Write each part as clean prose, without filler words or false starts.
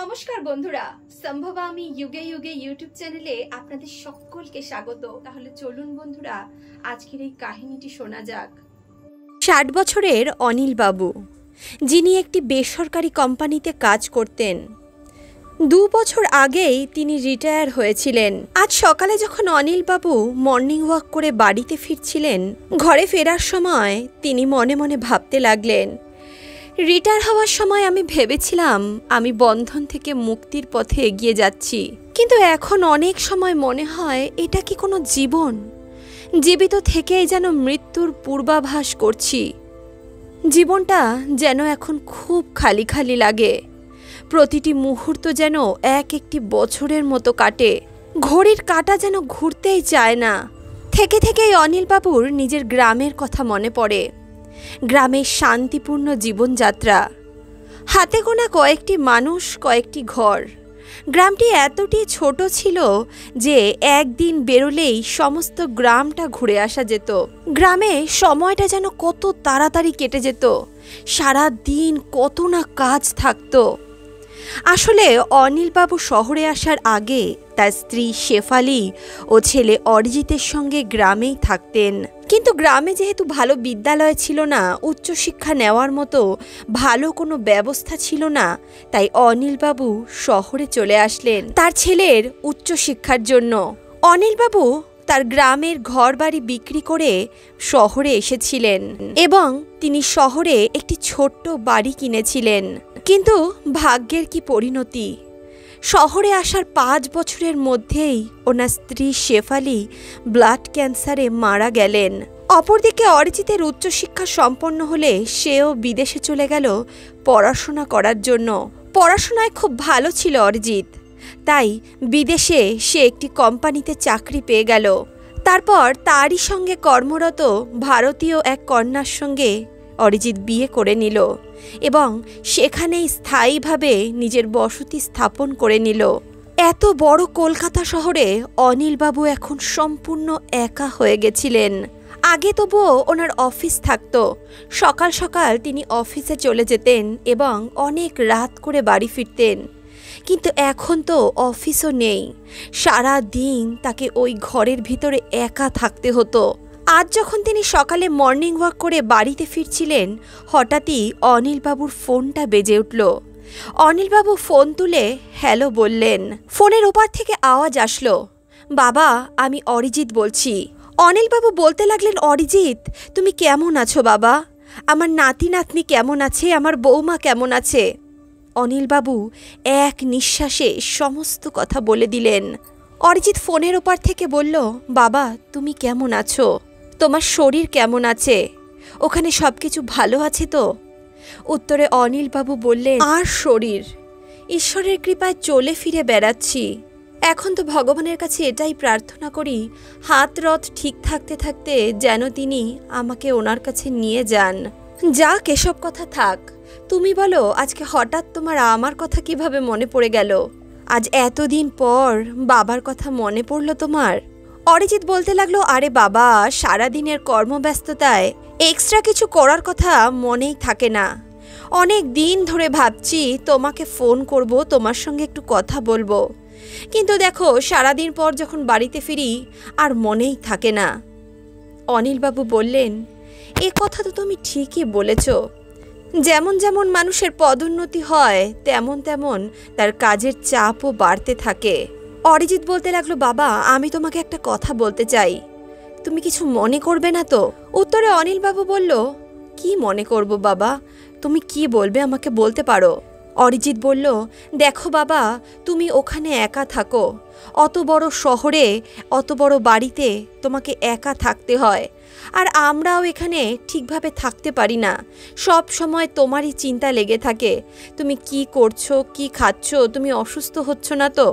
নমস্কার বন্ধুরা, সম্ভবামি যুগে যুগে ইউটিউব চ্যানেলে আপনাদের সকলকে স্বাগত। তাহলে চলুন বন্ধুরা, আজকের এই কাহিনীটি শোনা যাক। 60 বছরের অনিল বাবু, যিনি একটি বেসরকারি কোম্পানিতে কাজ করতেন। 2 বছর আগেই তিনি রিটায়ার হয়েছিলেন। আজ সকালে যখন অনিল বাবু মর্নিং ওয়াক করে বাড়িতে ফিরছিলেন, ঘরে ফেরার সময় তিনি মনে মনে ভাবতে লাগলেন, রিটায়ার হওয়ার সময় আমি ভেবেছিলাম আমি বন্ধন থেকে মুক্তির পথে এগিয়ে যাচ্ছি, কিন্তু এখন অনেক সময় মনে হয় এটা কি কোনো জীবন? জীবিত থেকেই যেন মৃত্যুর পূর্বাভাস করছি। জীবনটা যেন এখন খুব খালি খালি লাগে। প্রতিটি মুহূর্ত যেন এক একটি বছরের মতো কাটে। ঘড়ির কাঁটা যেন ঘুরতেই চায় না। থেকে থেকেই অনিলবাবুর নিজের গ্রামের কথা মনে পড়ে। গ্রামের শান্তিপূর্ণ জীবনযাত্রা, হাতে গোনা কয়েকটি মানুষ, কয়েকটি ঘর। গ্রামটি এতটি ছোট ছিল যে একদিন বেরোলেই সমস্ত গ্রামটা ঘুরে আসা যেত। গ্রামে সময়টা যেন কত তাড়াতাড়ি কেটে যেত। সারা দিন কত না কাজ থাকতো। আসলে অনিলবাবু শহরে আসার আগে তার স্ত্রী শেফালি ও ছেলে অরিজিতের সঙ্গে গ্রামেই থাকতেন। কিন্তু গ্রামে যেহেতু ভালো বিদ্যালয় ছিল না, উচ্চশিক্ষা নেওয়ার মতো ভালো কোনো ব্যবস্থা ছিল না, তাই অনিলবাবু শহরে চলে আসলেন তার ছেলের উচ্চশিক্ষার জন্য। অনিলবাবু তার গ্রামের ঘরবাড়ি বিক্রি করে শহরে এসেছিলেন এবং তিনি শহরে একটি ছোট্ট বাড়ি কিনেছিলেন। কিন্তু ভাগ্যের কি পরিণতি! শহরে আসার 5 বছরের মধ্যেই ওনার স্ত্রী শেফালি ব্লাড ক্যান্সারে মারা গেলেন। অপরদিকে অরিজিতের উচ্চশিক্ষা সম্পন্ন হলে সেও বিদেশে চলে গেল পড়াশোনা করার জন্য। পড়াশোনায় খুব ভালো ছিল অরিজিৎ, তাই বিদেশে সে একটি কোম্পানিতে চাকরি পেয়ে গেল। তারপর তারই সঙ্গে কর্মরত ভারতীয় এক কন্যার সঙ্গে অরিজিৎ বিয়ে করে নিল এবং সেখানেই স্থায়ীভাবে নিজের বসতি স্থাপন করে নিল। এত বড় কলকাতা শহরে অনিলবাবু এখন সম্পূর্ণ একা হয়ে গেছিলেন। আগে তবুও ওনার অফিস থাকতো। সকাল সকাল তিনি অফিসে চলে যেতেন এবং অনেক রাত করে বাড়ি ফিরতেন। কিন্তু এখন তো অফিসও নেই। সারা দিন তাকে ওই ঘরের ভিতরে একা থাকতে হতো। আজ যখন তিনি সকালে মর্নিং ওয়াক করে বাড়িতে ফিরছিলেন, হঠাৎই অনিলবাবুর ফোনটা বেজে উঠল। অনিলবাবু ফোন তুলে হ্যালো বললেন। ফোনের ওপার থেকে আওয়াজ আসলো, বাবা, আমি অরিজিৎ বলছি। অনিলবাবু বলতে লাগলেন, অরিজিৎ, তুমি কেমন আছো বাবা? আমার নাতি নাতনি কেমন আছে? আমার বৌমা কেমন আছে? অনিলবাবু এক নিঃশ্বাসে সমস্ত কথা বলে দিলেন। অরিজিৎ ফোনের ওপার থেকে বলল, বাবা, তুমি কেমন আছো? তোমার শরীর কেমন আছে? ওখানে সব কিছু ভালো আছে তো? উত্তরে অনিলবাবু বললেন, আর শরীর, ঈশ্বরের কৃপায় চলে ফিরে বেড়াচ্ছি। এখন তো ভগবানের কাছে এটাই প্রার্থনা করি, হাত রথ ঠিক থাকতে থাকতে যেন তিনি আমাকে ওনার কাছে নিয়ে যান। যাক, এসব কথা থাক। তুমি বলো, আজকে হঠাৎ তোমার আমার কথা কিভাবে মনে পড়ে গেল? আজ এতদিন পর বাবার কথা মনে পড়ল তোমার? অরিজিৎ বলতে লাগলো, আরে বাবা, সারাদিনের কর্মব্যস্ততায় এক্সট্রা কিছু করার কথা মনেই থাকে না। অনেক দিন ধরে ভাবছি তোমাকে ফোন করব, তোমার সঙ্গে একটু কথা বলবো, কিন্তু দেখো সারাদিন পর যখন বাড়িতে ফিরি আর মনেই থাকে না। অনিলবাবু বললেন, এ কথা তো তুমি ঠিকই বলেছ। যেমন যেমন মানুষের পদোন্নতি হয় তেমন তেমন তার কাজের চাপও বাড়তে থাকে। অরিজিৎ বলতে লাগলো, বাবা, আমি তোমাকে একটা কথা বলতে চাই, তুমি কিছু মনে করবে না তো? উত্তরে অনিলবাবু বলল, কি মনে করব বাবা? তুমি কি বলবে আমাকে বলতে পারো। অরিজিৎ বলল, দেখো বাবা, তুমি ওখানে একা থাকো। অত বড় শহরে, অত বড় বাড়িতে তোমাকে একা থাকতে হয়, আর আমরাও এখানে ঠিকভাবে থাকতে পারি না। সব সময় তোমারই চিন্তা লেগে থাকে। তুমি কি করছো, কি খাচ্ছ, তুমি অসুস্থ হচ্ছ না তো?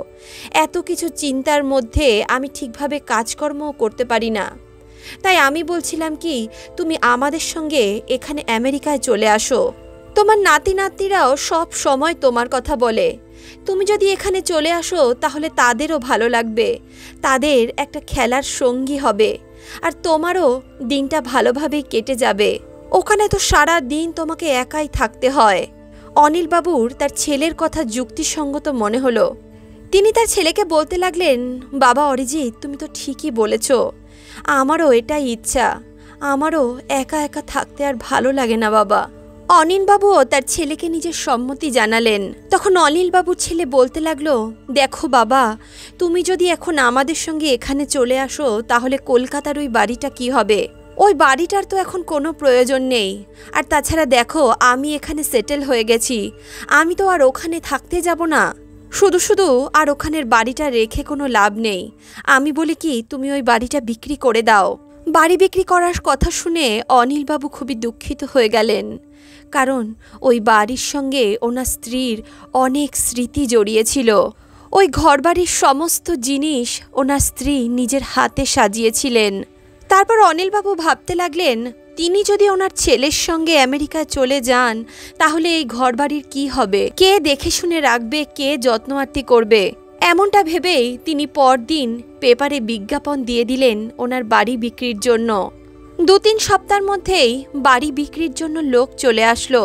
এত কিছু চিন্তার মধ্যে আমি ঠিকভাবে কাজকর্মও করতে পারি না। তাই আমি বলছিলাম কি, তুমি আমাদের সঙ্গে এখানে আমেরিকায় চলে আসো। তোমার নাতি নাতনিরাও সব সময় তোমার কথা বলে। তুমি যদি এখানে চলে আসো তাহলে তাদেরও ভালো লাগবে, তাদের একটা খেলার সঙ্গী হবে, আর তোমারও দিনটা ভালোভাবেই কেটে যাবে। ওখানে তো সারা দিন তোমাকে একাই থাকতে হয়। অনিলবাবুর তার ছেলের কথা যুক্তিসঙ্গত মনে হলো। তিনি তার ছেলেকে বলতে লাগলেন, বাবা অরিজিৎ, তুমি তো ঠিকই বলেছ, আমারও এটাই ইচ্ছা, আমারও একা একা থাকতে আর ভালো লাগে না বাবা। অনিলবাবুও তার ছেলেকে নিজের সম্মতি জানালেন। তখন অনিলবাবুর ছেলে বলতে লাগলো, দেখো বাবা, তুমি যদি এখন আমাদের সঙ্গে এখানে চলে আসো তাহলে কলকাতার ওই বাড়িটা কি হবে? ওই বাড়িটার তো এখন কোনো প্রয়োজন নেই। আর তাছাড়া দেখো, আমি এখানে সেটেল হয়ে গেছি, আমি তো আর ওখানে থাকতে যাব না। শুধু শুধু আর ওখানের বাড়িটা রেখে কোনো লাভ নেই। আমি বলি কি, তুমি ওই বাড়িটা বিক্রি করে দাও। বাড়ি বিক্রি করার কথা শুনে অনিলবাবু খুবই দুঃখিত হয়ে গেলেন, কারণ ওই বাড়ির সঙ্গে ওনার স্ত্রীর অনেক স্মৃতি জড়িয়েছিল। ওই ঘরবাড়ির সমস্ত জিনিস ওনার স্ত্রী নিজের হাতে সাজিয়েছিলেন। তারপর অনিলবাবু ভাবতে লাগলেন, তিনি যদি ওনার ছেলের সঙ্গে আমেরিকায় চলে যান তাহলে এই ঘরবাড়ির কি হবে? কে দেখে শুনে রাখবে, কে যত্নআত্তি করবে? এমনটা ভেবেই তিনি পরদিন পেপারে বিজ্ঞাপন দিয়ে দিলেন ওনার বাড়ি বিক্রির জন্য। 2-3 সপ্তাহের মধ্যেই বাড়ি বিক্রির জন্য লোক চলে আসলো।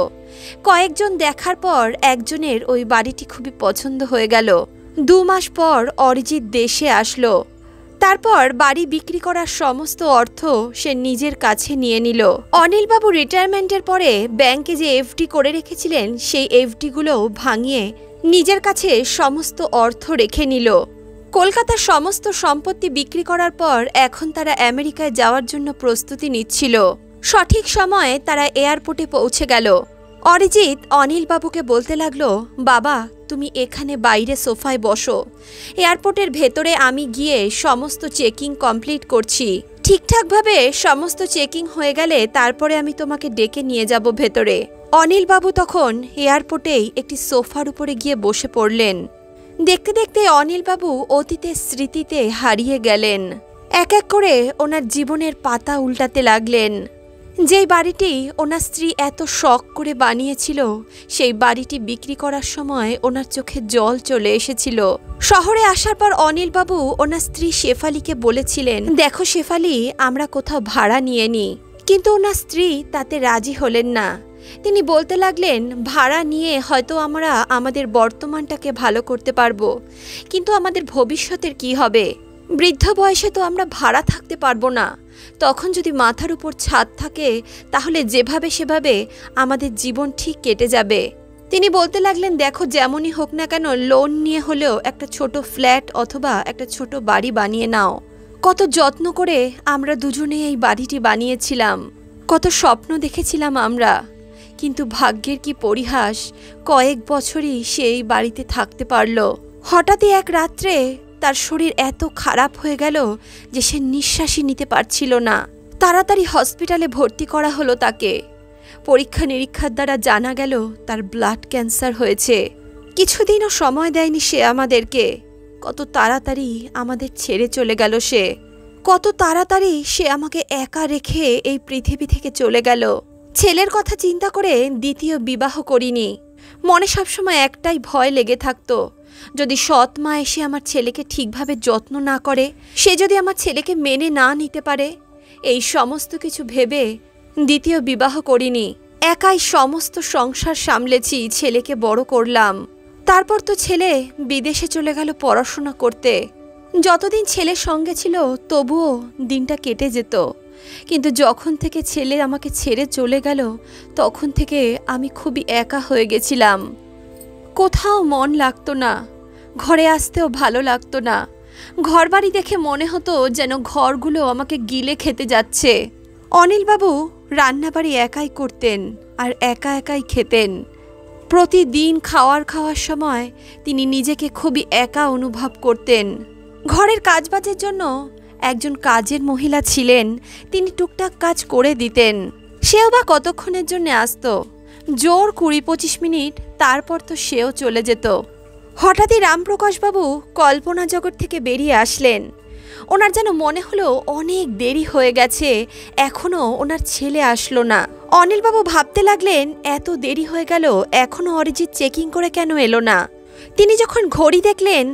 কয়েকজন দেখার পর একজনের ওই বাড়িটি খুবই পছন্দ হয়ে গেল। 2 মাস পর অরিজিৎ দেশে আসলো। তারপর বাড়ি বিক্রি করার সমস্ত অর্থ সে নিজের কাছে নিয়ে নিল। অনিলবাবু রিটায়ারমেন্টের পরে ব্যাংকে যে এফডি করে রেখেছিলেন সেই এফডিগুলোও ভাঙিয়ে নিজের কাছে সমস্ত অর্থ রেখে নিল। কলকাতার সমস্ত সম্পত্তি বিক্রি করার পর এখন তারা আমেরিকায় যাওয়ার জন্য প্রস্তুতি নিচ্ছিল। সঠিক সময়ে তারা এয়ারপোর্টে পৌঁছে গেল। অরিজিৎ অনিলবাবুকে বলতে লাগলো, বাবা, তুমি এখানে বাইরে সোফায় বসো, এয়ারপোর্টের ভেতরে আমি গিয়ে সমস্ত চেকিং কমপ্লিট করছি। ঠিকঠাকভাবে সমস্ত চেকিং হয়ে গেলে তারপরে আমি তোমাকে ডেকে নিয়ে যাব ভেতরে। অনিলবাবু তখন এয়ারপোর্টেই একটি সোফার উপরে গিয়ে বসে পড়লেন। দেখতে দেখতে অনিলবাবু অতীতের স্মৃতিতে হারিয়ে গেলেন। এক এক করে ওনার জীবনের পাতা উল্টাতে লাগলেন। যেই বাড়িটি ওনার স্ত্রী এত শখ করে বানিয়েছিল সেই বাড়িটি বিক্রি করার সময় ওনার চোখে জল চলে এসেছিল। শহরে আসার পর অনিলবাবু ওনার স্ত্রী শেফালিকে বলেছিলেন, দেখো শেফালি, আমরা কোথাও ভাড়া নিয়ে নিই। কিন্তু ওনার স্ত্রী তাতে রাজি হলেন না। তিনি বলতে লাগলেন, ভাড়া নিয়ে হয়তো আমরা আমাদের বর্তমানটাকে ভালো করতে পারবো, কিন্তু আমাদের ভবিষ্যতের কি হবে? বৃদ্ধ বয়সে তো আমরা ভাড়া থাকতে পারবো না। তখন যদি মাথার উপর ছাদ থাকে তাহলে যেভাবে সেভাবে আমাদের জীবন ঠিক কেটে যাবে। তিনি বলতে লাগলেন, দেখো, যেমনই হোক না কেন লোন নিয়ে হলেও একটা ছোট ফ্ল্যাট অথবা একটা ছোট বাড়ি বানিয়ে নাও। কত যত্ন করে আমরা দুজনে এই বাড়িটি বানিয়েছিলাম, কত স্বপ্ন দেখেছিলাম আমরা, কিন্তু ভাগ্যের কি পরিহাস, কয়েক বছরই সে এই বাড়িতে থাকতে পারল। হঠাৎই এক রাত্রে তার শরীর এত খারাপ হয়ে গেল যে সে নিঃশ্বাসই নিতে পারছিল না। তাড়াতাড়ি হসপিটালে ভর্তি করা হলো তাকে। পরীক্ষা নিরীক্ষার দ্বারা জানা গেল তার ব্লাড ক্যান্সার হয়েছে। কিছুদিনও সময় দেয়নি সে আমাদেরকে। কত তাড়াতাড়ি আমাদের ছেড়ে চলে গেল সে। কত তাড়াতাড়ি সে আমাকে একা রেখে এই পৃথিবী থেকে চলে গেল। ছেলের কথা চিন্তা করে দ্বিতীয় বিবাহ করিনি। মনে সবসময় একটাই ভয় লেগে থাকতো, যদি সৎ মা এসে আমার ছেলেকে ঠিকভাবে যত্ন না করে, সে যদি আমার ছেলেকে মেনে না নিতে পারে। এই সমস্ত কিছু ভেবে দ্বিতীয় বিবাহ করিনি। একাই সমস্ত সংসার সামলেছি, ছেলেকে বড় করলাম। তারপর তো ছেলে বিদেশে চলে গেল পড়াশোনা করতে। যতদিন ছেলের সঙ্গে ছিল তবুও দিনটা কেটে যেত, কিন্তু যখন থেকে ছেলে আমাকে ছেড়ে চলে গেল তখন থেকে আমি খুবই একা হয়ে গেছিলাম। কোথাও মন লাগতো না, ঘরে আসতেও ভালো লাগতো না। ঘরবাড়ি দেখে মনে হতো যেন ঘরগুলো আমাকে গিলে খেতে যাচ্ছে। অনিলবাবু রান্নাবাড়ি একাই করতেন আর একা একাই খেতেন। প্রতিদিন খাওয়ার সময় তিনি নিজেকে খুবই একা অনুভব করতেন। ঘরের কাজবাজের জন্য একজন কাজের মহিলা ছিলেন, তিনি টুকটাক কাজ করে দিতেন। সেও বা কতক্ষণের জন্য আসতো, জোর 20-25 মিনিট, তারপর তো সেও চলে যেত। হঠাৎই রামপ্রকাশবাবু কল্পনা জগৎ থেকে বেরিয়ে আসলেন। ওনার যেন মনে হলো অনেক দেরি হয়ে গেছে, এখনও ওনার ছেলে আসলো না। অনিলবাবু ভাবতে লাগলেন, এত দেরি হয়ে গেল, এখনও অরিজিৎ চেকিং করে কেন এলো না? তিনি যখন ঘড়ি দেখলেন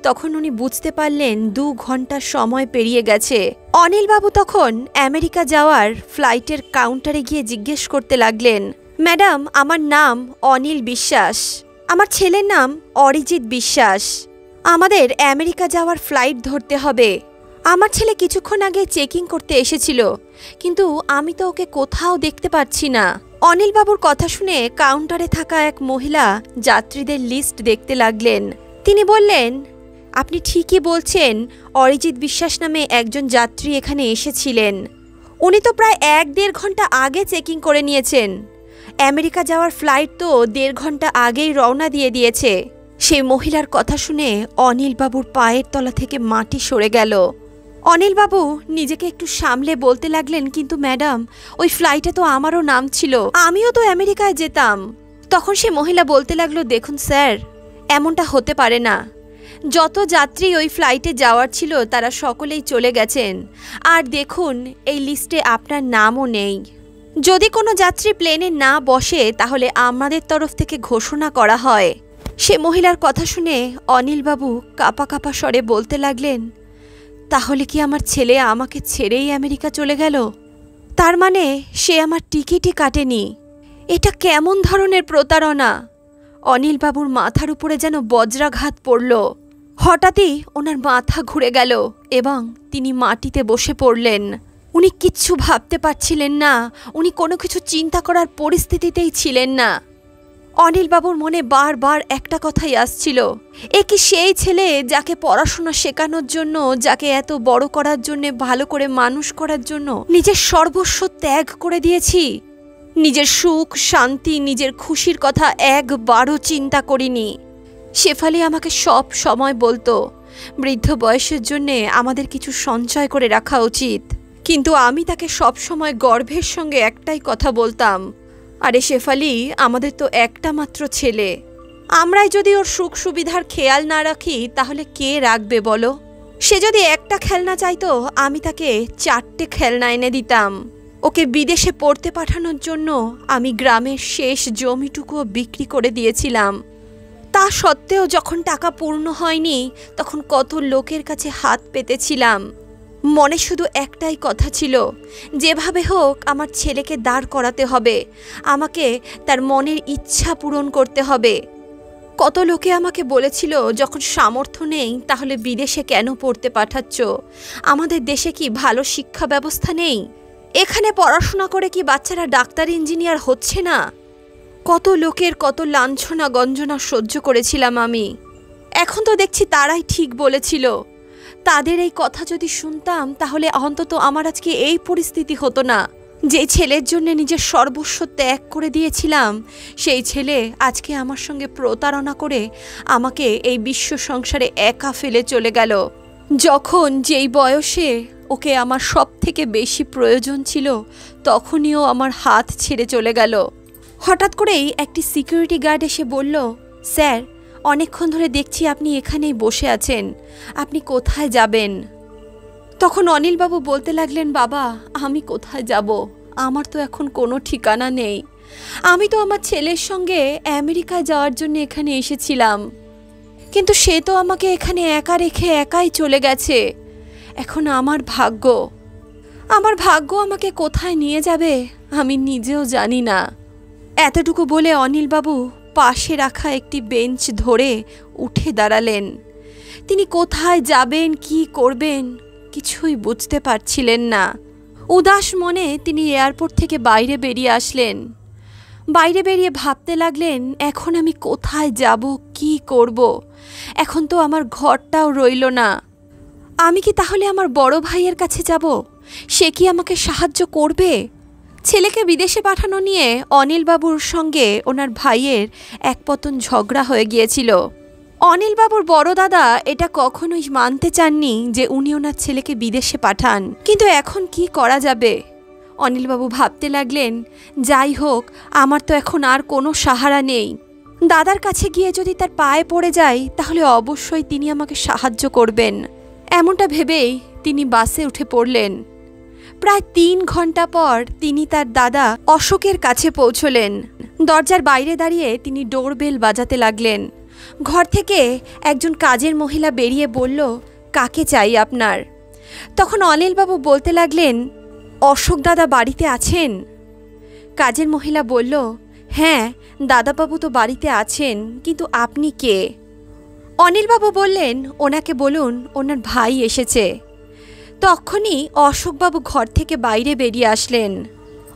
তখন উনি বুঝতে পারলেন 2 ঘন্টার সময় পেরিয়ে গেছে। অনিলবাবু তখন আমেরিকা যাওয়ার ফ্লাইটের কাউন্টারে গিয়ে জিজ্ঞেস করতে লাগলেন, ম্যাডাম, আমার নাম অনিল বিশ্বাস। আমার ছেলের নাম অরিজিৎ বিশ্বাস। আমাদের আমেরিকা যাওয়ার ফ্লাইট ধরতে হবে। আমার ছেলে কিছুক্ষণ আগে চেকিং করতে এসেছিল, কিন্তু আমি তো ওকে কোথাও দেখতে পাচ্ছি না। অনিলবাবুর কথা শুনে কাউন্টারে থাকা এক মহিলা যাত্রীদের লিস্ট দেখতে লাগলেন। তিনি বললেন, আপনি ঠিকই বলছেন, অরিজিৎ বিশ্বাস নামে একজন যাত্রী এখানে এসেছিলেন। উনি তো প্রায় 1-1.5 ঘন্টা আগে চেকিং করে নিয়েছেন। আমেরিকা যাওয়ার ফ্লাইট তো 1.5 ঘন্টা আগেই রওনা দিয়ে দিয়েছে। সেই মহিলার কথা শুনে অনিলবাবুর পায়ের তলা থেকে মাটি সরে গেল। অনিলবাবু নিজেকে একটু সামলে বলতে লাগলেন, কিন্তু ম্যাডাম, ওই ফ্লাইটে তো আমারও নাম ছিল, আমিও তো আমেরিকায় যেতাম। তখন সে মহিলা বলতে লাগলো, দেখুন স্যার, এমনটা হতে পারে না। যত যাত্রী ওই ফ্লাইটে যাওয়ার ছিল তারা সকলেই চলে গেছেন। আর দেখুন, এই লিস্টে আপনার নামও নেই। যদি কোনো যাত্রী প্লেনে না বসে তাহলে আমাদের তরফ থেকে ঘোষণা করা হয়। সে মহিলার কথা শুনে অনিলবাবু কাঁপা কাঁপা স্বরে বলতে লাগলেন, তাহলে কি আমার ছেলে আমাকে ছেড়েই আমেরিকা চলে গেল? তার মানে সে আমার টিকিটই কাটেনি। এটা কেমন ধরনের প্রতারণা? অনিলবাবুর মাথার উপরে যেন বজ্রাঘাত পড়ল। হঠাৎই ওনার মাথা ঘুরে গেল এবং তিনি মাটিতে বসে পড়লেন। উনি কিচ্ছু ভাবতে পারছিলেন না, উনি কোনো কিছু চিন্তা করার পরিস্থিতিতেই ছিলেন না। অনিলবাবুর মনে বারবার একটা কথাই আসছিল, এ কি সেই ছেলে যাকে পড়াশোনা শেখানোর জন্য, যাকে এত বড় করার জন্য, ভালো করে মানুষ করার জন্য নিজের সর্বস্ব ত্যাগ করে দিয়েছি? নিজের সুখ, শান্তি, নিজের খুশির কথা একবারও চিন্তা করিনি। শেফালি আমাকে সব সময় বলতো, বৃদ্ধ বয়সের জন্যে আমাদের কিছু সঞ্চয় করে রাখা উচিত। কিন্তু আমি তাকে সব সময় গর্বের সঙ্গে একটাই কথা বলতাম, আরে শেফালি, আমাদের তো একটা মাত্র ছেলে। আমরাই যদি ওর সুখ সুবিধার খেয়াল না রাখি তাহলে কে রাখবে বলো? সে যদি একটা খেলনা চাইতো, আমি তাকে 4টে খেলনা এনে দিতাম। ওকে বিদেশে পড়তে পাঠানোর জন্য আমি গ্রামের শেষ জমিটুকুও বিক্রি করে দিয়েছিলাম। তা সত্ত্বেও যখন টাকা পূর্ণ হয়নি তখন কত লোকের কাছে হাত পেতেছিলাম। মনে শুধু একটাই কথা ছিল, যেভাবে হোক আমার ছেলেকে দাঁড় করাতে হবে, আমাকে তার মনের ইচ্ছা পূরণ করতে হবে। কত লোকে আমাকে বলেছিল, যখন সামর্থ্য নেই তাহলে বিদেশে কেন পড়তে পাঠাচ্ছ? আমাদের দেশে কি ভালো শিক্ষা ব্যবস্থা নেই? এখানে পড়াশোনা করে কি বাচ্চারা ডাক্তার, ইঞ্জিনিয়ার হচ্ছে না? কত লোকের কত লাঞ্ছনা গঞ্জনা সহ্য করেছিলাম আমি। এখন তো দেখছি তারাই ঠিক বলেছিল। তাদের এই কথা যদি শুনতাম তাহলে অন্তত আমার আজকে এই পরিস্থিতি হতো না। যে ছেলের জন্য নিজের সর্বস্ব ত্যাগ করে দিয়েছিলাম, সেই ছেলে আজকে আমার সঙ্গে প্রতারণা করে আমাকে এই বিশ্ব সংসারে একা ফেলে চলে গেল। যখন যেই বয়সে ওকে আমার সব থেকে বেশি প্রয়োজন ছিল, তখনইও আমার হাত ছেড়ে চলে গেল। হঠাৎ করেই একটি সিকিউরিটি গার্ড এসে বলল, স্যার, অনেকক্ষণ ধরে দেখছি আপনি এখানেই বসে আছেন, আপনি কোথায় যাবেন? তখন অনিলবাবু বলতে লাগলেন, বাবা, আমি কোথায় যাব? আমার তো এখন কোনো ঠিকানা নেই। আমি তো আমার ছেলের সঙ্গে আমেরিকায় যাওয়ার জন্য এখানে এসেছিলাম, কিন্তু সে তো আমাকে এখানে একা রেখে একাই চলে গেছে। এখন আমার ভাগ্য আমাকে কোথায় নিয়ে যাবে আমি নিজেও জানি না। এতটুকু বলে অনিলবাবু পাশে রাখা একটি বেঞ্চ ধরে উঠে দাঁড়ালেন। তিনি কোথায় যাবেন, কি করবেন কিছুই বুঝতে পারছিলেন না। উদাস মনে তিনি এয়ারপোর্ট থেকে বাইরে বেরিয়ে আসলেন। বাইরে বেরিয়ে ভাবতে লাগলেন, এখন আমি কোথায় যাব, কি করব? এখন তো আমার ঘরটাও রইল না। আমি কি তাহলে আমার বড় ভাইয়ের কাছে যাব? সে কি আমাকে সাহায্য করবে? ছেলেকে বিদেশে পাঠানো নিয়ে অনিলবাবুর সঙ্গে ওনার ভাইয়ের এক পতন ঝগড়া হয়ে গিয়েছিল। অনিলবাবুর বড় দাদা এটা কখনোই মানতে চাননি যে উনি ওনার ছেলেকে বিদেশে পাঠান। কিন্তু এখন কি করা যাবে? অনিলবাবু ভাবতে লাগলেন, যাই হোক, আমার তো এখন আর কোনো সাহারা নেই। দাদার কাছে গিয়ে যদি তার পায়ে পড়ে যাই তাহলে অবশ্যই তিনি আমাকে সাহায্য করবেন। এমনটা ভেবেই তিনি বাসে উঠে পড়লেন। প্রায় 3 ঘন্টা পর তিনি তার দাদা অশোকের কাছে পৌঁছলেন। দরজার বাইরে দাঁড়িয়ে তিনি ডোরবেল বাজাতে লাগলেন। ঘর থেকে একজন কাজের মহিলা বেরিয়ে বলল, কাকে চাই আপনার? তখন অনিলবাবু বলতে লাগলেন, অশোক দাদা বাড়িতে আছেন? কাজের মহিলা বলল, হ্যাঁ, দাদাবাবু তো বাড়িতে আছেন, কিন্তু আপনি কে? অনিলবাবু বললেন, ওনাকে বলুন ওনার ভাই এসেছে। তখনই অশোকবাবু ঘর থেকে বাইরে বেরিয়ে আসলেন।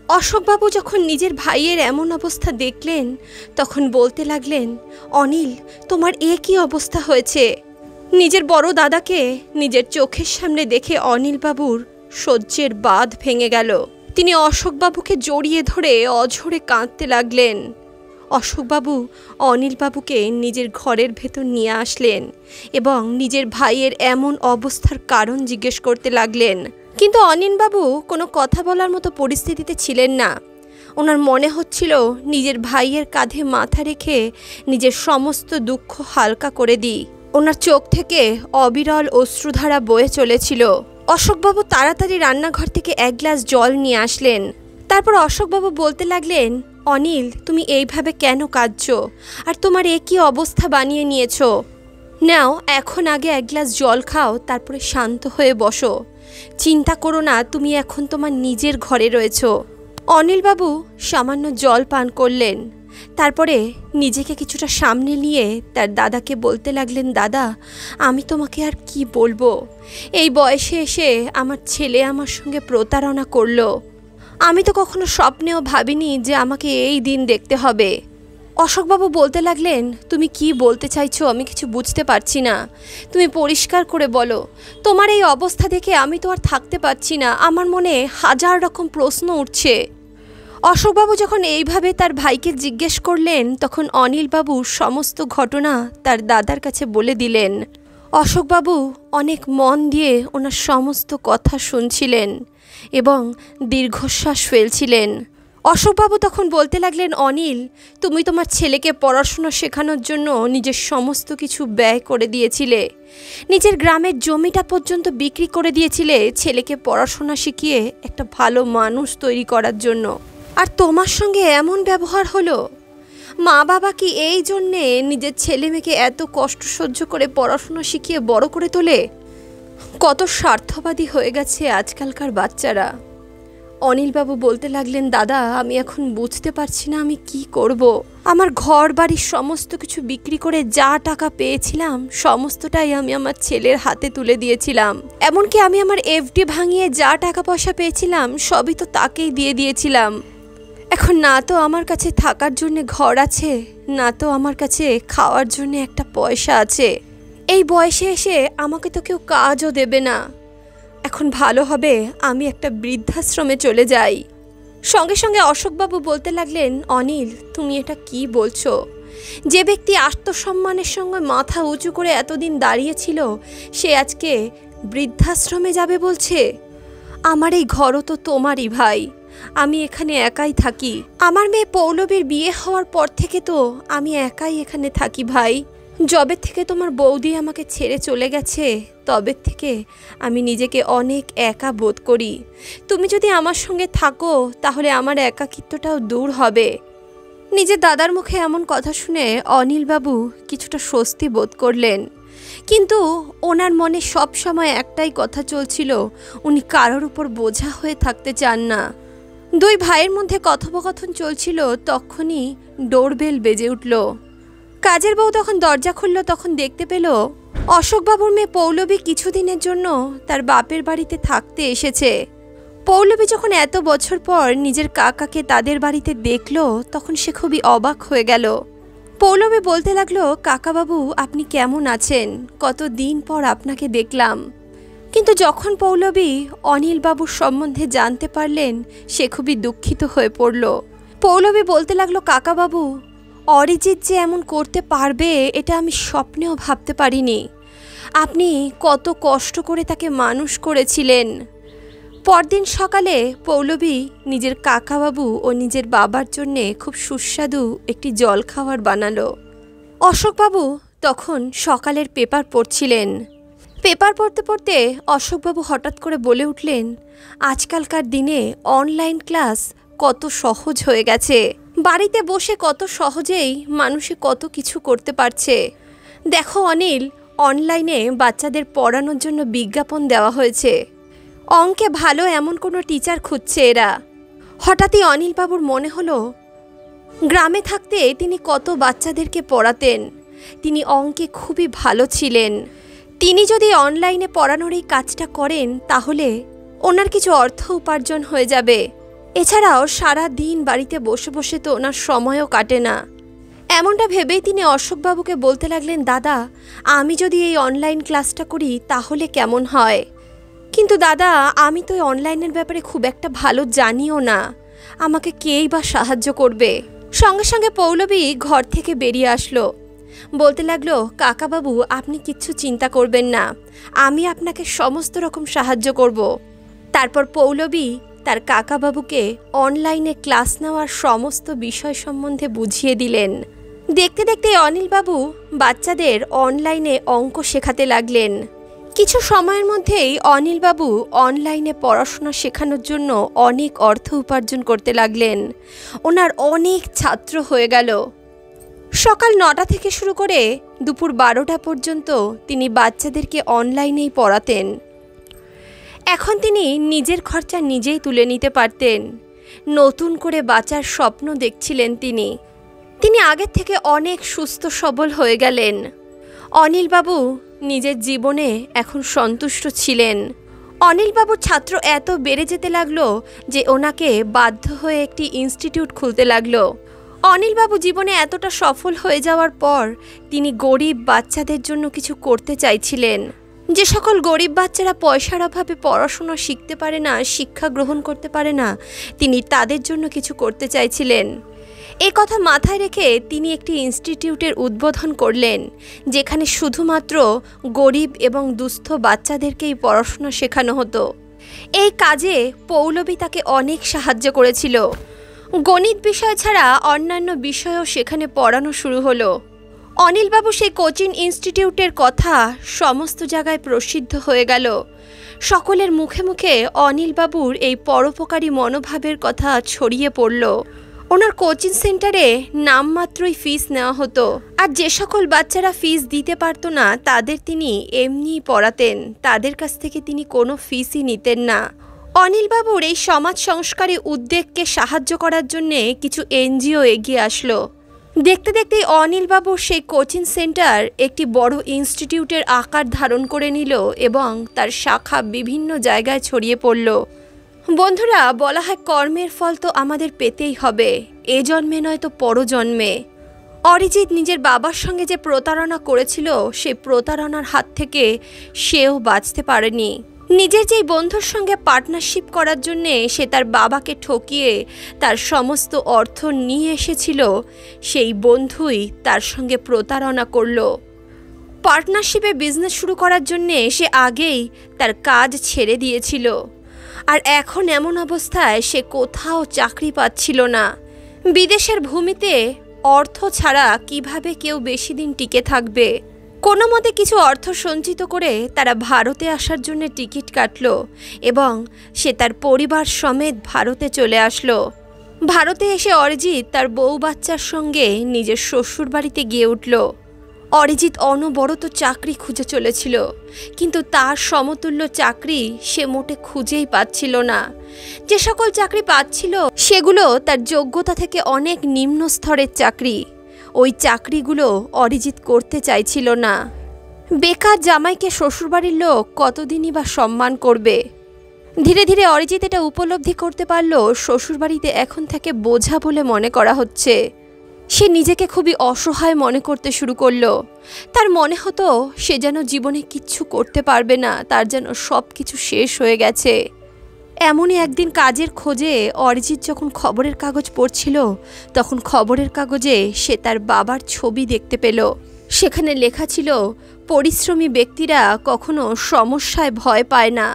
অশোকবাবু যখন নিজের ভাইয়ের এমন অবস্থা দেখলেন তখন বলতে লাগলেন, অনিল, তোমার এ কী অবস্থা হয়েছে? নিজের বড় দাদাকে নিজের চোখের সামনে দেখে অনিলবাবুর সহ্যের বাঁধ ভেঙে গেল। তিনি অশোকবাবুকে জড়িয়ে ধরে অঝরে কাঁদতে লাগলেন। অশোকবাবু অনিলবাবুকে নিজের ঘরের ভেতর নিয়ে আসলেন এবং নিজের ভাইয়ের এমন অবস্থার কারণ জিজ্ঞেস করতে লাগলেন। কিন্তু অনিলবাবু কোনো কথা বলার মতো পরিস্থিতিতে ছিলেন না। ওনার মনে হচ্ছিল নিজের ভাইয়ের কাঁধে মাথা রেখে নিজের সমস্ত দুঃখ হালকা করে দিই। ওনার চোখ থেকে অবিরল অশ্রুধারা বয়ে চলেছিল। অশোকবাবু তাড়াতাড়ি রান্নাঘর থেকে এক গ্লাস জল নিয়ে আসলেন। তারপর অশোকবাবু বলতে লাগলেন, অনিল, তুমি এইভাবে কেন কাঁদছো? আর তোমার এ কী অবস্থা বানিয়ে নিয়েছো? নাও, এখন আগে এক গ্লাস জল খাও, তারপরে শান্ত হয়ে বসো। চিন্তা করো না, তুমি এখন তোমার নিজের ঘরে রয়েছো। অনিলবাবু সামান্য জল পান করলেন। তারপরে নিজেকে কিছুটা সামনে নিয়ে তার দাদাকে বলতে লাগলেন, দাদা, আমি তোমাকে আর কি বলবো? এই বয়সে এসে আমার ছেলে আমার সঙ্গে প্রতারণা করলো। আমি তো কখনো স্বপ্নেও ভাবিনি যে আমাকে এই দিন দেখতে হবে। অশোকবাবু বলতে লাগলেন, তুমি কি বলতে চাইছো আমি কিছু বুঝতে পারছি না। তুমি পরিষ্কার করে বলো। তোমার এই অবস্থা দেখে আমি তো আর থাকতে পারছি না। আমার মনে হাজার রকম প্রশ্ন উঠছে। অশোকবাবু যখন এইভাবে তার ভাইকে জিজ্ঞেস করলেন তখন অনিলবাবু সমস্ত ঘটনা তার দাদার কাছে বলে দিলেন। অশোকবাবু অনেক মন দিয়ে ওনার সমস্ত কথা শুনছিলেন এবং দীর্ঘশ্বাস ফেলছিলেন। অশোকবাবু তখন বলতে লাগলেন, অনিল, তুমি তোমার ছেলেকে পড়াশুনো শেখানোর জন্য নিজের সমস্ত কিছু ব্যয় করে দিয়েছিলে। নিজের গ্রামের জমিটা পর্যন্ত বিক্রি করে দিয়েছিলে ছেলেকে পড়াশোনা শিখিয়ে একটা ভালো মানুষ তৈরি করার জন্য। আর তোমার সঙ্গে এমন ব্যবহার হলো? মা বাবা কি এই জন্যে নিজের ছেলে মেয়েকে এত কষ্ট সহ্য করে পড়াশুনো শিখিয়ে বড় করে তোলে? কত স্বার্থবাদী হয়ে গেছে আজকালকার বাচ্চারা। অনিলবাবু বলতে লাগলেন, দাদা, আমি এখন বুঝতে পারছি না আমি কি করব। আমার ঘর বাড়ির সমস্ত কিছু বিক্রি করে যা টাকা পেয়েছিলাম সমস্তটাই আমি আমার ছেলের হাতে তুলে দিয়েছিলাম। এমনকি আমি আমার এফডি ভাঙিয়ে যা টাকা পয়সা পেয়েছিলাম সবই তো তাকেই দিয়ে দিয়েছিলাম। এখন না তো আমার কাছে থাকার জন্য ঘর আছে, না তো আমার কাছে খাওয়ার জন্য একটা পয়সা আছে। এই বয়সে এসে আমাকে তো কেউ কাজও দেবে না। এখন ভালো হবে আমি একটা বৃদ্ধাশ্রমে চলে যাই। সঙ্গে সঙ্গে অশোকবাবু বলতে লাগলেন, অনিল, তুমি এটা কি বলছো? যে ব্যক্তি আত্মসম্মানের সঙ্গে মাথা উঁচু করে এতদিন দাঁড়িয়েছিল সে আজকে বৃদ্ধাশ্রমে যাবে বলছে? আমার এই ঘরও তো তোমারই ভাই। আমি এখানে একাই থাকি। আমার মেয়ে পৌলবীর বিয়ে হওয়ার পর থেকে তো আমি একাই এখানে থাকি ভাই। যবে থেকে তোমার বৌদি আমাকে ছেড়ে চলে গেছে তবে থেকে আমি নিজেকে অনেক একা বোধ করি। তুমি যদি আমার সঙ্গে থাকো তাহলে আমার একাকিত্বটাও দূর হবে। নিজের দাদার মুখে এমন কথা শুনে অনিলবাবু কিছুটা স্বস্তি বোধ করলেন। কিন্তু ওনার মনে সব সময় একটাই কথা চলছিল, উনি কারোর উপর বোঝা হয়ে থাকতে চান না। দুই ভাইয়ের মধ্যে কথোপকথন চলছিল, তখনই ডোরবেল বেজে উঠল। কাজের বউ তখন দরজা খুলল, তখন দেখতে পেল অশোকবাবুর মেয়ে পৌলবী কিছুদিনের জন্য তার বাপের বাড়িতে থাকতে এসেছে। পৌলবী যখন এত বছর পর নিজের কাকাকে তাদের বাড়িতে দেখল তখন সে খুবই অবাক হয়ে গেল। পৌলবী বলতে লাগলো, কাকাবাবু, আপনি কেমন আছেন? কতদিন পর আপনাকে দেখলাম। কিন্তু যখন পৌলবী অনিলবাবুর সম্বন্ধে জানতে পারলেন সে খুবই দুঃখিত হয়ে পড়ল। পৌলবী বলতে লাগলো, কাকাবাবু, অরিজিৎ যে এমন করতে পারবে এটা আমি স্বপ্নেও ভাবতে পারিনি। আপনি কত কষ্ট করে তাকে মানুষ করেছিলেন। পরদিন সকালে পৌলবী নিজের কাকাবাবু ও নিজের বাবার জন্যে খুব সুস্বাদু একটি জলখাবার বানালো। অশোকবাবু তখন সকালের পেপার পড়ছিলেন। পেপার পড়তে পড়তে অশোকবাবু হঠাৎ করে বলে উঠলেন, আজকালকার দিনে অনলাইন ক্লাস কত সহজ হয়ে গেছে। বাড়িতে বসে কত সহজেই মানুষে কত কিছু করতে পারছে। দেখো অনিল, অনলাইনে বাচ্চাদের পড়ানোর জন্য বিজ্ঞাপন দেওয়া হয়েছে। অঙ্কে ভালো এমন কোনো টিচার খুঁজছে এরা। হঠাৎই অনিলবাবুর মনে হলো গ্রামে থাকতে তিনি কত বাচ্চাদেরকে পড়াতেন। তিনি অঙ্কে খুবই ভালো ছিলেন। তিনি যদি অনলাইনে পড়ানোর এই কাজটা করেন তাহলে ওনার কিছু অর্থ উপার্জন হয়ে যাবে। এছাড়াও সারা দিন বাড়িতে বসে বসে তো ওনার সময়ও কাটে না। এমনটা ভেবেই তিনি অশোকবাবুকে বলতে লাগলেন, দাদা, আমি যদি এই অনলাইন ক্লাসটা করি তাহলে কেমন হয়? কিন্তু দাদা, আমি তো এই অনলাইনের ব্যাপারে খুব একটা ভালো জানিও না, আমাকে কেই বা সাহায্য করবে? সঙ্গে সঙ্গে পৌলবী ঘর থেকে বেরিয়ে আসলো। বলতে লাগলো, কাকাবাবু, আপনি কিচ্ছু চিন্তা করবেন না, আমি আপনাকে সমস্ত রকম সাহায্য করব। তারপর পৌলবী তার কাকাবাবুকে অনলাইনে ক্লাস নেওয়ার সমস্ত বিষয় সম্বন্ধে বুঝিয়ে দিলেন। দেখতে দেখতে অনিলবাবু বাচ্চাদের অনলাইনে অঙ্ক শেখাতে লাগলেন। কিছু সময়ের মধ্যেই অনিলবাবু অনলাইনে পড়াশোনা শেখানোর জন্য অনেক অর্থ উপার্জন করতে লাগলেন। ওনার অনেক ছাত্র হয়ে গেল। সকাল 9টা থেকে শুরু করে দুপুর 12টা পর্যন্ত তিনি বাচ্চাদেরকে অনলাইনেই পড়াতেন। এখন তিনি নিজের খরচা নিজেই তুলে নিতে পারতেন। নতুন করে বাঁচার স্বপ্ন দেখছিলেন তিনি আগের থেকে অনেক সুস্থ সবল হয়ে গেলেন। অনিলবাবু নিজের জীবনে এখন সন্তুষ্ট ছিলেন। অনিলবাবুর ছাত্র এত বেড়ে যেতে লাগলো যে ওনাকে বাধ্য হয়ে একটি ইনস্টিটিউট খুলতে লাগলো। অনিলবাবু জীবনে এতটা সফল হয়ে যাওয়ার পর তিনি গরিব বাচ্চাদের জন্য কিছু করতে চাইছিলেন। যে সকল গরিব বাচ্চারা পয়সার অভাবে পড়াশোনা শিখতে পারে না, শিক্ষা গ্রহণ করতে পারে না, তিনি তাদের জন্য কিছু করতে চাইছিলেন। এই কথা মাথায় রেখে তিনি একটি ইনস্টিটিউটের উদ্বোধন করলেন, যেখানে শুধুমাত্র গরিব এবং দুস্থ বাচ্চাদেরকেই পড়াশোনা শেখানো হতো। এই কাজে পৌলবী তাকে অনেক সাহায্য করেছিল। গণিত বিষয় ছাড়া অন্যান্য বিষয়ও সেখানে পড়ানো শুরু হলো। অনিলবাবু সেই কোচিং ইনস্টিটিউটের কথা সমস্ত জায়গায় প্রসিদ্ধ হয়ে গেল। সকলের মুখে মুখে অনিলবাবুর এই পরোপকারী মনোভাবের কথা ছড়িয়ে পড়ল। ওনার কোচিং সেন্টারে নামমাত্রই ফিস নেওয়া হতো, আর যে সকল বাচ্চারা ফিস দিতে পারতো না তাদের তিনি এমনিই পড়াতেন। তাদের কাছ থেকে তিনি কোনো ফিসই নিতেন না। অনিলবাবুর এই সমাজ সংস্কারী উদ্যোগকে সাহায্য করার জন্যে কিছু এনজিও এগিয়ে আসলো। দেখতে দেখতেই অনিলবাবুর সেই কোচিং সেন্টার একটি বড় ইনস্টিটিউটের আকার ধারণ করে নিল এবং তার শাখা বিভিন্ন জায়গায় ছড়িয়ে পড়ল। বন্ধুরা, বলা হয় কর্মের ফল তো আমাদের পেতেই হবে, এ জন্মে নয়তো পরজন্মে। অরিজিৎ নিজের বাবার সঙ্গে যে প্রতারণা করেছিল সেই প্রতারণার হাত থেকে সেও বাঁচতে পারেনি। নিজের যেই বন্ধুর সঙ্গে পার্টনারশিপ করার জন্যে সে তার বাবাকে ঠকিয়ে তার সমস্ত অর্থ নিয়ে এসেছিল, সেই বন্ধুই তার সঙ্গে প্রতারণা করল। পার্টনারশিপে বিজনেস শুরু করার জন্যে সে আগেই তার কাজ ছেড়ে দিয়েছিল, আর এখন এমন অবস্থায় সে কোথাও চাকরি পাচ্ছিল না। বিদেশের ভূমিতে অর্থ ছাড়া কিভাবে কেউ বেশি দিন টিকে থাকবে? কোনো মতে কিছু অর্থ সঞ্চিত করে তারা ভারতে আসার জন্য টিকিট কাটল এবং সে তার পরিবার সমেত ভারতে চলে আসলো। ভারতে এসে অরিজিৎ তার বউ বাচ্চার সঙ্গে নিজের শ্বশুর বাড়িতে গিয়ে উঠল। অরিজিৎ অনবরত চাকরি খুঁজে চলেছিল, কিন্তু তার সমতুল্য চাকরি সে মোটে খুঁজেই পাচ্ছিল না। যে সকল চাকরি পাচ্ছিল সেগুলো তার যোগ্যতা থেকে অনেক নিম্ন স্তরের চাকরি। ওই চাকরিগুলো অরিজিৎ করতে চাইছিল না। বেকার জামাইকে শ্বশুরবাড়ির লোক কতদিনই বা সম্মান করবে? ধীরে ধীরে অরিজিৎ এটা উপলব্ধি করতে পারল শ্বশুরবাড়িতে এখন থেকে বোঝা বলে মনে করা হচ্ছে। সে নিজেকে খুবই অসহায় মনে করতে শুরু করলো। তার মনে হতো সে যেন জীবনে কিচ্ছু করতে পারবে না, তার যেন সব কিছু শেষ হয়ে গেছে। এমনই একদিন কাজের খোঁজে অরিজিৎ যখন খবরের কাগজ পড়ছিল, তখন খবরের কাগজে সে তার বাবার ছবি দেখতে পেল। সেখানে লেখা ছিল, পরিশ্রমী ব্যক্তিরা কখনো সমস্যায় ভয় পায় না,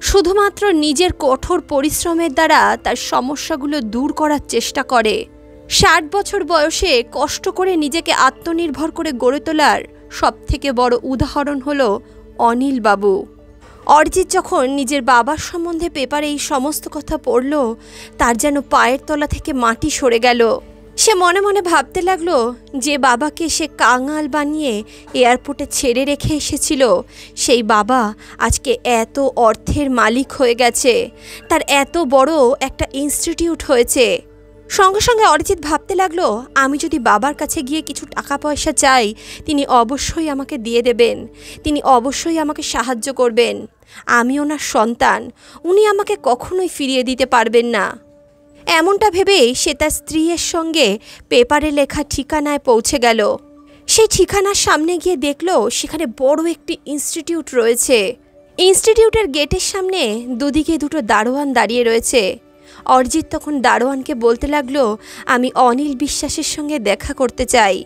শুধুমাত্র নিজের কঠোর পরিশ্রমের দ্বারা তার সমস্যাগুলো দূর করার চেষ্টা করে। 60 বছর বয়সে কষ্ট করে নিজেকে আত্মনির্ভর করে গড়ে তোলার সবথেকে বড় উদাহরণ হলো অনিলবাবু। অরিজিৎ যখন নিজের বাবার সম্বন্ধে পেপারে এই সমস্ত কথা পড়ল, তার যেন পায়ের তলা থেকে মাটি সরে গেল। সে মনে মনে ভাবতে লাগলো, যে বাবাকে সে কাঙাল বানিয়ে এয়ারপোর্টে ছেড়ে রেখে এসেছিল, সেই বাবা আজকে এত অর্থের মালিক হয়ে গেছে, তার এত বড় একটা ইনস্টিটিউট হয়েছে। সঙ্গে সঙ্গে অরিজিৎ ভাবতে লাগলো, আমি যদি বাবার কাছে গিয়ে কিছু টাকা পয়সা চাই, তিনি অবশ্যই আমাকে দিয়ে দেবেন, তিনি অবশ্যই আমাকে সাহায্য করবেন। আমি ওনার সন্তান, উনি আমাকে কখনোই ফিরিয়ে দিতে পারবেন না। এমনটা ভেবেই সে তার স্ত্রীর সঙ্গে পেপারে লেখা ঠিকানায় পৌঁছে গেল। সেই ঠিকানার সামনে গিয়ে দেখল সেখানে বড় একটি ইনস্টিটিউট রয়েছে। ইনস্টিটিউটের গেটের সামনে দুদিকে দুটো দারোয়ান দাঁড়িয়ে রয়েছে। অরিজিৎ তখন দারোয়ানকে বলতে লাগলো, আমি অনিল বিশ্বাসের সঙ্গে দেখা করতে চাই।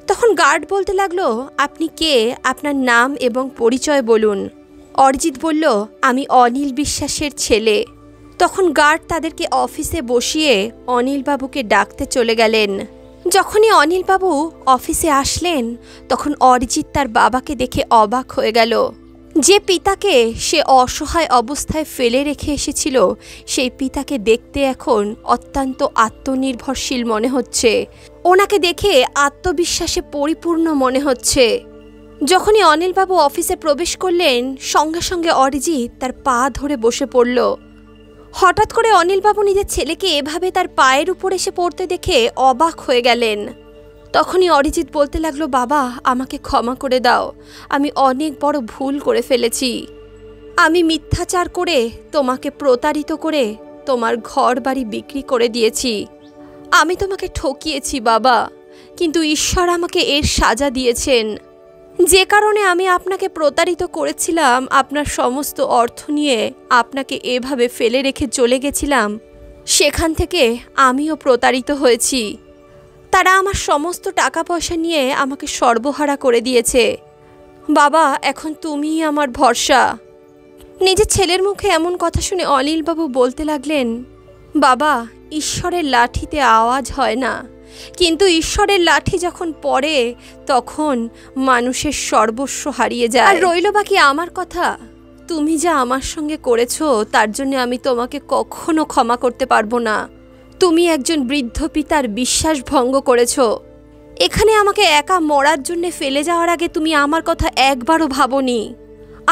তখন গার্ড বলতে লাগলো, আপনি কে, আপনার নাম এবং পরিচয় বলুন। অরিজিৎ বলল, আমি অনিল বিশ্বাসের ছেলে। তখন গার্ড তাদেরকে অফিসে বসিয়ে অনিলবাবুকে ডাকতে চলে গেলেন। যখনই অনিলবাবু অফিসে আসলেন তখন অরিজিৎ তার বাবাকে দেখে অবাক হয়ে গেল। যে পিতাকে সে অসহায় অবস্থায় ফেলে রেখে এসেছিল, সেই পিতাকে দেখতে এখন অত্যন্ত আত্মনির্ভরশীল মনে হচ্ছে। ওনাকে দেখে আত্মবিশ্বাসে পরিপূর্ণ মনে হচ্ছে। যখনই অনিলবাবু অফিসে প্রবেশ করলেন সঙ্গে সঙ্গে অরিজিৎ তার পা ধরে বসে পড়ল। হঠাৎ করে অনিলবাবু নিজের ছেলেকে এভাবে তার পায়ের উপর এসে পড়তে দেখে অবাক হয়ে গেলেন। তখনই অরিজিৎ বলতে লাগলো, বাবা আমাকে ক্ষমা করে দাও, আমি অনেক বড় ভুল করে ফেলেছি। আমি মিথ্যাচার করে, তোমাকে প্রতারিত করে তোমার ঘর বাড়ি বিক্রি করে দিয়েছি। আমি তোমাকে ঠকিয়েছি বাবা, কিন্তু ঈশ্বর আমাকে এর সাজা দিয়েছেন। যে কারণে আমি আপনাকে প্রতারিত করেছিলাম, আপনার সমস্ত অর্থ নিয়ে আপনাকে এভাবে ফেলে রেখে চলে গেছিলাম, সেখান থেকে আমিও প্রতারিত হয়েছি। তারা আমার সমস্ত টাকা পয়সা নিয়ে আমাকে সর্বহারা করে দিয়েছে। বাবা এখন তুমিই আমার ভরসা। নিজের ছেলের মুখে এমন কথা শুনে অনিলবাবু বলতে লাগলেন, বাবা ঈশ্বরের লাঠিতে আওয়াজ হয় না, কিন্তু ঈশ্বরের লাঠি যখন পড়ে তখন মানুষের সর্বস্ব হারিয়ে যায়। আর রইল বাকি আমার কথা, তুমি যা আমার সঙ্গে করেছো তার জন্য আমি তোমাকে কখনো ক্ষমা করতে পারবো না। তুমি একজন বৃদ্ধ পিতার বিশ্বাস ভঙ্গ করেছো। এখানে আমাকে একা মরার জন্য ফেলে যাওয়ার আগে তুমি আমার কথা একবারও ভাবোনি।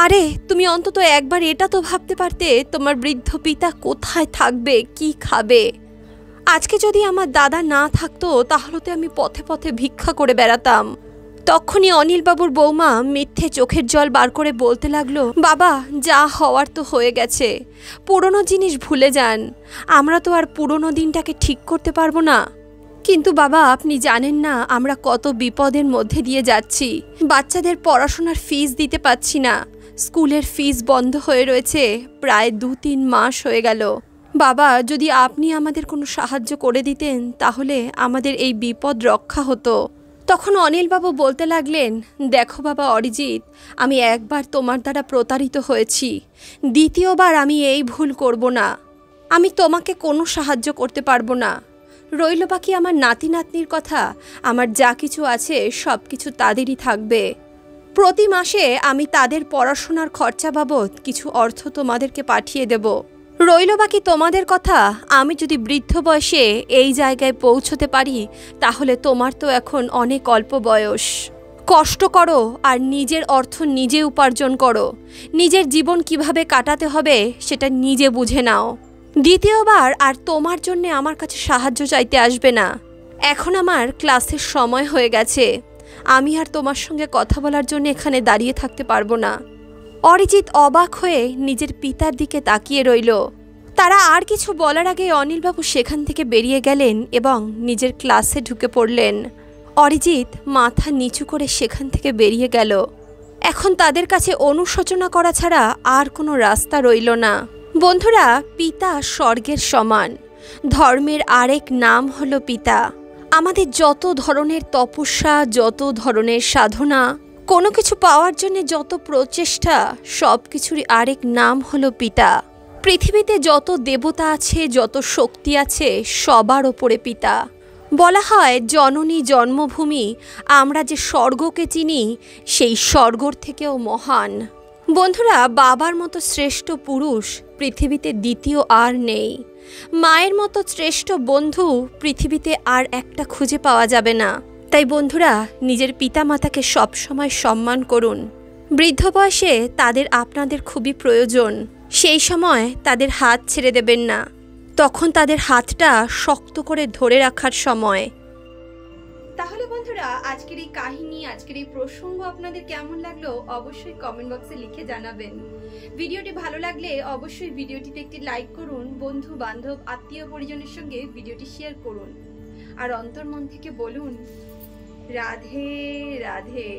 আরে তুমি অন্তত একবার এটা তো ভাবতে পারতে তোমার বৃদ্ধ পিতা কোথায় থাকবে, কি খাবে। আজকে যদি আমার দাদা না থাকতো তাহলে তো আমি পথে পথে ভিক্ষা করে বেড়াতাম। তখনই অনিলবাবুর বৌমা মিথ্যে চোখের জল বার করে বলতে লাগলো, বাবা যা হওয়ার তো হয়ে গেছে, পুরনো জিনিস ভুলে যান, আমরা তো আর পুরনো দিনটাকে ঠিক করতে পারবো না। কিন্তু বাবা আপনি জানেন না আমরা কত বিপদের মধ্যে দিয়ে যাচ্ছি। বাচ্চাদের পড়াশোনার ফিস দিতে পাচ্ছি না, স্কুলের ফিস বন্ধ হয়ে রয়েছে, প্রায় 2-3 মাস হয়ে গেল। বাবা যদি আপনি আমাদের কোনো সাহায্য করে দিতেন তাহলে আমাদের এই বিপদ রক্ষা হতো। তখন অনিলবাবু বলতে লাগলেন, দেখো বাবা অরিজিৎ, আমি একবার তোমার দ্বারা প্রতারিত হয়েছি, দ্বিতীয়বার আমি এই ভুল করব না। আমি তোমাকে কোনো সাহায্য করতে পারবো না। রইল বাকি আমার নাতি নাতনির কথা, আমার যা কিছু আছে সব কিছু তাদেরই থাকবে। প্রতি মাসে আমি তাদের পড়াশোনার খরচা বাবদ কিছু অর্থ তোমাদেরকে পাঠিয়ে দেব। রইল বাকি তোমাদের কথা, আমি যদি বৃদ্ধ বয়সে এই জায়গায় পৌঁছতে পারি তাহলে তোমার তো এখন অনেক অল্প বয়স। কষ্ট করো আর নিজের অর্থ নিজে উপার্জন করো, নিজের জীবন কিভাবে কাটাতে হবে সেটা নিজে বুঝে নাও। দ্বিতীয়বার আর তোমার জন্য আমার কাছে সাহায্য চাইতে আসবে না। এখন আমার ক্লাসের সময় হয়ে গেছে, আমি আর তোমার সঙ্গে কথা বলার জন্য এখানে দাঁড়িয়ে থাকতে পারবো না। অরিজিৎ অবাক হয়ে নিজের পিতার দিকে তাকিয়ে রইল। তারা আর কিছু বলার আগে অনিলবাবু সেখান থেকে বেরিয়ে গেলেন এবং নিজের ক্লাসে ঢুকে পড়লেন। অরিজিৎ মাথা নিচু করে সেখান থেকে বেরিয়ে গেল। এখন তাদের কাছে অনুশোচনা করা ছাড়া আর কোনো রাস্তা রইল না। বন্ধুরা, পিতা স্বর্গের সমান, ধর্মের আরেক নাম হলো পিতা। আমাদের যত ধরনের তপস্যা, যত ধরনের সাধনা, কোনো কিছু পাওয়ার জন্য যত প্রচেষ্টা, সব কিছুরই আরেক নাম হলো পিতা। পৃথিবীতে যত দেবতা আছে, যত শক্তি আছে, সবার ওপরে পিতা। বলা হয় জননী জন্মভূমি, আমরা যে স্বর্গকে চিনি সেই স্বর্গর থেকেও মহান। বন্ধুরা, বাবার মতো শ্রেষ্ঠ পুরুষ পৃথিবীতে দ্বিতীয় আর নেই। মায়ের মতো শ্রেষ্ঠ বন্ধু পৃথিবীতে আর একটা খুঁজে পাওয়া যাবে না। তাই বন্ধুরা, নিজের পিতামাতাকে সবসময় সম্মান করুন। বৃদ্ধ বয়সে তাদের আপনাদের খুবই প্রয়োজন, সেই সময় তাদের হাত ছেড়ে দেবেন না। তখন তাদের হাতটা শক্ত করে ধরে রাখার সময়। তাহলে বন্ধুরা, আজকের এই কাহিনী, আজকের এই প্রসঙ্গ আপনাদের কেমন লাগলো অবশ্যই কমেন্ট বক্সে লিখে জানাবেন। ভিডিওটি ভালো লাগলে অবশ্যই ভিডিওটিতে একটি লাইক করুন, বন্ধু বান্ধব আত্মীয় পরিজনের সঙ্গে ভিডিওটি শেয়ার করুন, আর অন্তর্মন থেকে বলুন রাধে রাধে।